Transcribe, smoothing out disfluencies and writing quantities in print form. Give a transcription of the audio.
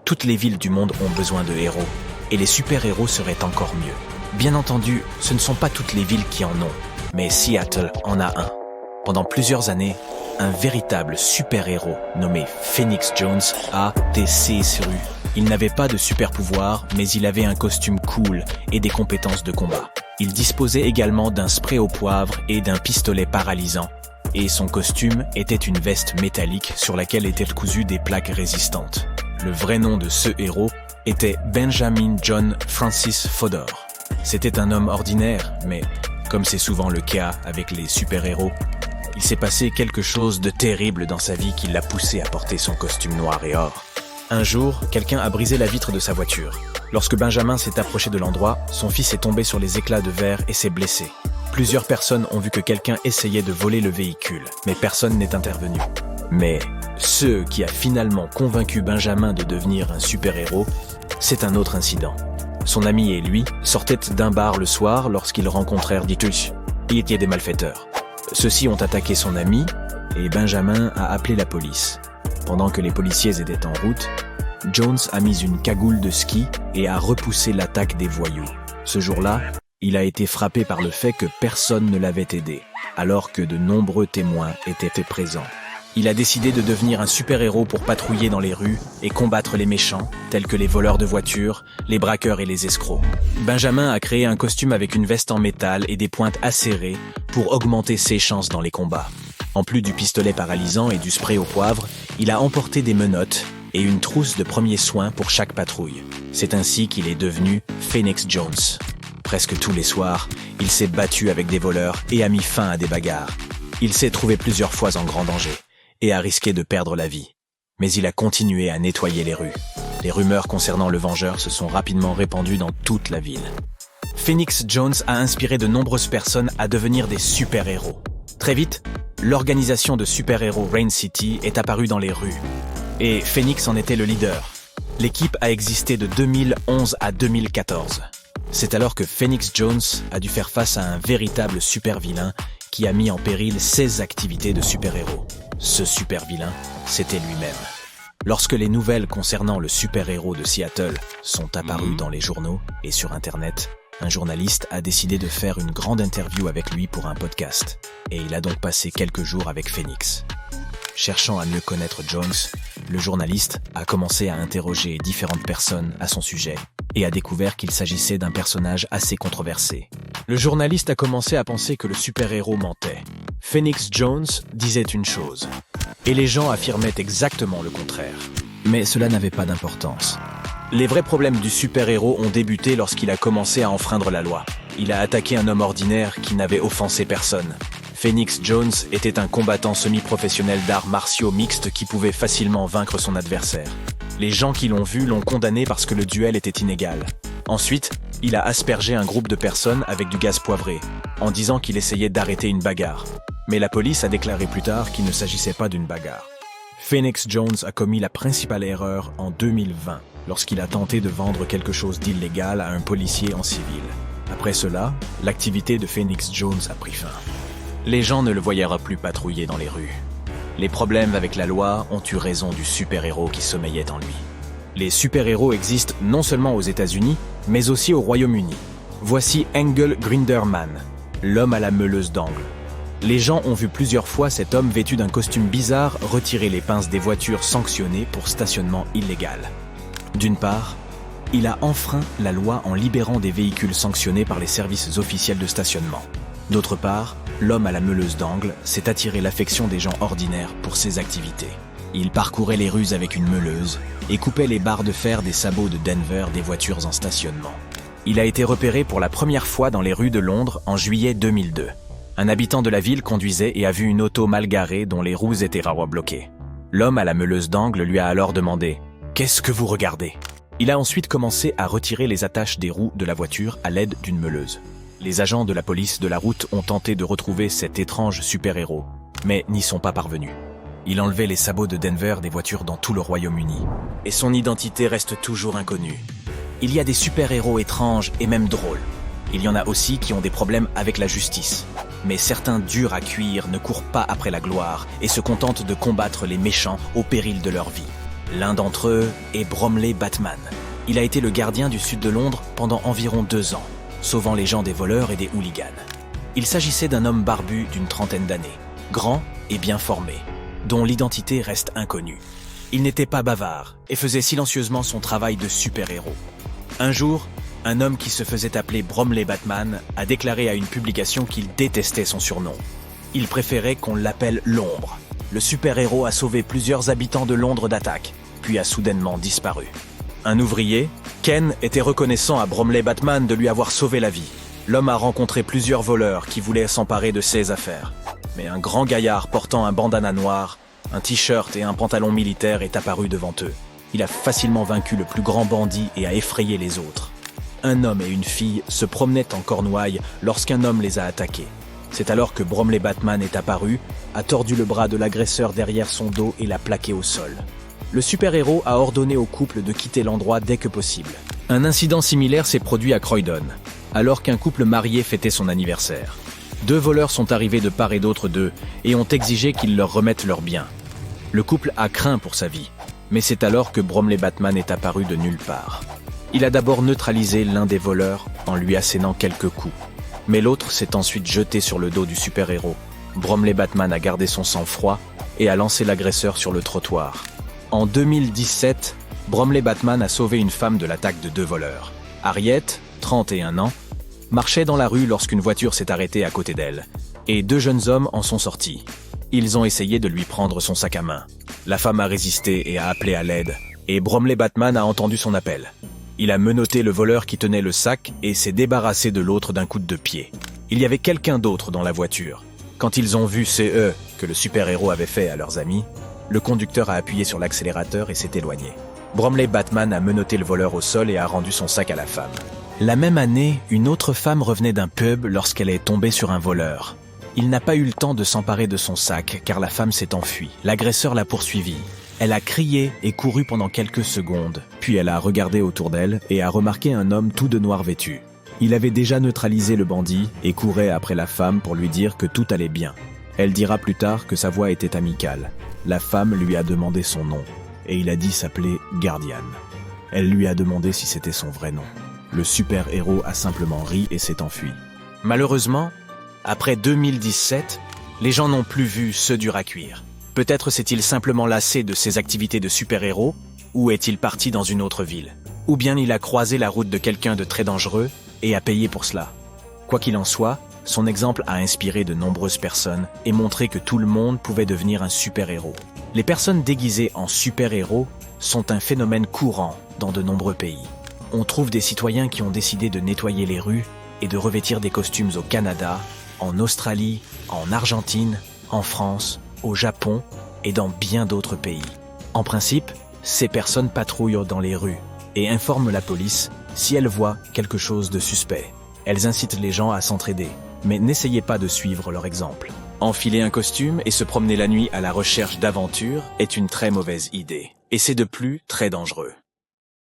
Toutes les villes du monde ont besoin de héros, et les super-héros seraient encore mieux. Bien entendu, ce ne sont pas toutes les villes qui en ont, mais Seattle en a un. Pendant plusieurs années, un véritable super-héros nommé Phoenix Jones a tessé ses rues. Il n'avait pas de super-pouvoir, mais il avait un costume cool et des compétences de combat. Il disposait également d'un spray au poivre et d'un pistolet paralysant. Et son costume était une veste métallique sur laquelle étaient cousues des plaques résistantes. Le vrai nom de ce héros était Benjamin John Francis Fodor. C'était un homme ordinaire, mais comme c'est souvent le cas avec les super-héros, il s'est passé quelque chose de terrible dans sa vie qui l'a poussé à porter son costume noir et or. Un jour, quelqu'un a brisé la vitre de sa voiture. Lorsque Benjamin s'est approché de l'endroit, son fils est tombé sur les éclats de verre et s'est blessé. Plusieurs personnes ont vu que quelqu'un essayait de voler le véhicule, mais personne n'est intervenu. Mais ce qui a finalement convaincu Benjamin de devenir un super-héros, c'est un autre incident. Son ami et lui sortaient d'un bar le soir lorsqu'ils rencontrèrent Dietrich. Il était des malfaiteurs. Ceux-ci ont attaqué son ami et Benjamin a appelé la police. Pendant que les policiers étaient en route, Jones a mis une cagoule de ski et a repoussé l'attaque des voyous. Ce jour-là, il a été frappé par le fait que personne ne l'avait aidé, alors que de nombreux témoins étaient présents. Il a décidé de devenir un super-héros pour patrouiller dans les rues et combattre les méchants, tels que les voleurs de voitures, les braqueurs et les escrocs. Benjamin a créé un costume avec une veste en métal et des pointes acérées pour augmenter ses chances dans les combats. En plus du pistolet paralysant et du spray au poivre, il a emporté des menottes et une trousse de premiers soins pour chaque patrouille. C'est ainsi qu'il est devenu Phoenix Jones. Presque tous les soirs, il s'est battu avec des voleurs et a mis fin à des bagarres. Il s'est trouvé plusieurs fois en grand danger et a risqué de perdre la vie. Mais il a continué à nettoyer les rues. Les rumeurs concernant le Vengeur se sont rapidement répandues dans toute la ville. Phoenix Jones a inspiré de nombreuses personnes à devenir des super-héros. Très vite, l'organisation de super-héros Rain City est apparue dans les rues. Et Phoenix en était le leader. L'équipe a existé de 2011 à 2014. C'est alors que Phoenix Jones a dû faire face à un véritable super-vilain qui a mis en péril ses activités de super-héros. Ce super-vilain, c'était lui-même. Lorsque les nouvelles concernant le super-héros de Seattle sont apparues dans les journaux et sur Internet, un journaliste a décidé de faire une grande interview avec lui pour un podcast. Et il a donc passé quelques jours avec Phoenix. Cherchant à mieux connaître Jones, le journaliste a commencé à interroger différentes personnes à son sujet et a découvert qu'il s'agissait d'un personnage assez controversé. Le journaliste a commencé à penser que le super-héros mentait. Phoenix Jones disait une chose, et les gens affirmaient exactement le contraire. Mais cela n'avait pas d'importance. Les vrais problèmes du super-héros ont débuté lorsqu'il a commencé à enfreindre la loi. Il a attaqué un homme ordinaire qui n'avait offensé personne. Phoenix Jones était un combattant semi-professionnel d'arts martiaux mixtes qui pouvait facilement vaincre son adversaire. Les gens qui l'ont vu l'ont condamné parce que le duel était inégal. Ensuite, il a aspergé un groupe de personnes avec du gaz poivré, en disant qu'il essayait d'arrêter une bagarre. Mais la police a déclaré plus tard qu'il ne s'agissait pas d'une bagarre. Phoenix Jones a commis la principale erreur en 2020, lorsqu'il a tenté de vendre quelque chose d'illégal à un policier en civil. Après cela, l'activité de Phoenix Jones a pris fin. Les gens ne le voyaient plus patrouiller dans les rues. Les problèmes avec la loi ont eu raison du super-héros qui sommeillait en lui. Les super-héros existent non seulement aux États-Unis, mais aussi au Royaume-Uni. Voici Engel Grinderman, l'homme à la meuleuse d'angle. Les gens ont vu plusieurs fois cet homme vêtu d'un costume bizarre retirer les pinces des voitures sanctionnées pour stationnement illégal. D'une part, il a enfreint la loi en libérant des véhicules sanctionnés par les services officiels de stationnement. D'autre part, l'homme à la meuleuse d'angle s'est attiré l'affection des gens ordinaires pour ses activités. Il parcourait les rues avec une meuleuse et coupait les barres de fer des sabots de Denver des voitures en stationnement. Il a été repéré pour la première fois dans les rues de Londres en juillet 2002. Un habitant de la ville conduisait et a vu une auto mal garée dont les roues étaient bloquées. L'homme à la meuleuse d'angle lui a alors demandé « Qu'est-ce que vous regardez ?» Il a ensuite commencé à retirer les attaches des roues de la voiture à l'aide d'une meuleuse. Les agents de la police de la route ont tenté de retrouver cet étrange super-héros, mais n'y sont pas parvenus. Il enlevait les sabots de Denver des voitures dans tout le Royaume-Uni, et son identité reste toujours inconnue. Il y a des super-héros étranges et même drôles. Il y en a aussi qui ont des problèmes avec la justice. Mais certains durs à cuire ne courent pas après la gloire et se contentent de combattre les méchants au péril de leur vie. L'un d'entre eux est Bromley Batman. Il a été le gardien du sud de Londres pendant environ 2 ans, sauvant les gens des voleurs et des hooligans. Il s'agissait d'un homme barbu d'une trentaine d'années, grand et bien formé, dont l'identité reste inconnue. Il n'était pas bavard et faisait silencieusement son travail de super-héros. Un jour, un homme qui se faisait appeler Bromley Batman a déclaré à une publication qu'il détestait son surnom. Il préférait qu'on l'appelle l'Ombre. Le super-héros a sauvé plusieurs habitants de Londres d'attaques, puis a soudainement disparu. Un ouvrier, Ken, était reconnaissant à Bromley Batman de lui avoir sauvé la vie. L'homme a rencontré plusieurs voleurs qui voulaient s'emparer de ses affaires. Mais un grand gaillard portant un bandana noir, un t-shirt et un pantalon militaire est apparu devant eux. Il a facilement vaincu le plus grand bandit et a effrayé les autres. Un homme et une fille se promenaient en Cornouailles lorsqu'un homme les a attaqués. C'est alors que Bromley Batman est apparu, a tordu le bras de l'agresseur derrière son dos et l'a plaqué au sol. Le super-héros a ordonné au couple de quitter l'endroit dès que possible. Un incident similaire s'est produit à Croydon, alors qu'un couple marié fêtait son anniversaire. 2 voleurs sont arrivés de part et d'autre d'eux et ont exigé qu'ils leur remettent leurs biens. Le couple a craint pour sa vie, mais c'est alors que Bromley Batman est apparu de nulle part. Il a d'abord neutralisé l'un des voleurs en lui assénant quelques coups. Mais l'autre s'est ensuite jeté sur le dos du super-héros. Bromley Batman a gardé son sang-froid et a lancé l'agresseur sur le trottoir. En 2017, Bromley Batman a sauvé une femme de l'attaque de 2 voleurs. Harriet, 31 ans, marchait dans la rue lorsqu'une voiture s'est arrêtée à côté d'elle, et 2 jeunes hommes en sont sortis. Ils ont essayé de lui prendre son sac à main. La femme a résisté et a appelé à l'aide, et Bromley Batman a entendu son appel. Il a menotté le voleur qui tenait le sac et s'est débarrassé de l'autre d'un coup de pied. Il y avait quelqu'un d'autre dans la voiture. Quand ils ont vu CE que le super-héros avait fait à leurs amis, le conducteur a appuyé sur l'accélérateur et s'est éloigné. Bromley Batman a menotté le voleur au sol et a rendu son sac à la femme. La même année, une autre femme revenait d'un pub lorsqu'elle est tombée sur un voleur. Il n'a pas eu le temps de s'emparer de son sac car la femme s'est enfuie. L'agresseur l'a poursuivie. Elle a crié et couru pendant quelques secondes, puis elle a regardé autour d'elle et a remarqué un homme tout de noir vêtu. Il avait déjà neutralisé le bandit et courait après la femme pour lui dire que tout allait bien. Elle dira plus tard que sa voix était amicale. La femme lui a demandé son nom, et il a dit s'appeler Guardian. Elle lui a demandé si c'était son vrai nom. Le super-héros a simplement ri et s'est enfui. Malheureusement, après 2017, les gens n'ont plus vu ce dur à cuire. Peut-être s'est-il simplement lassé de ses activités de super-héros, ou est-il parti dans une autre ville. Ou bien il a croisé la route de quelqu'un de très dangereux et a payé pour cela. Quoi qu'il en soit, son exemple a inspiré de nombreuses personnes et montré que tout le monde pouvait devenir un super-héros. Les personnes déguisées en super-héros sont un phénomène courant dans de nombreux pays. On trouve des citoyens qui ont décidé de nettoyer les rues et de revêtir des costumes au Canada, en Australie, en Argentine, en France, au Japon et dans bien d'autres pays. En principe, ces personnes patrouillent dans les rues et informent la police si elles voient quelque chose de suspect. Elles incitent les gens à s'entraider, mais n'essayez pas de suivre leur exemple. Enfiler un costume et se promener la nuit à la recherche d'aventures est une très mauvaise idée, et c'est de plus très dangereux.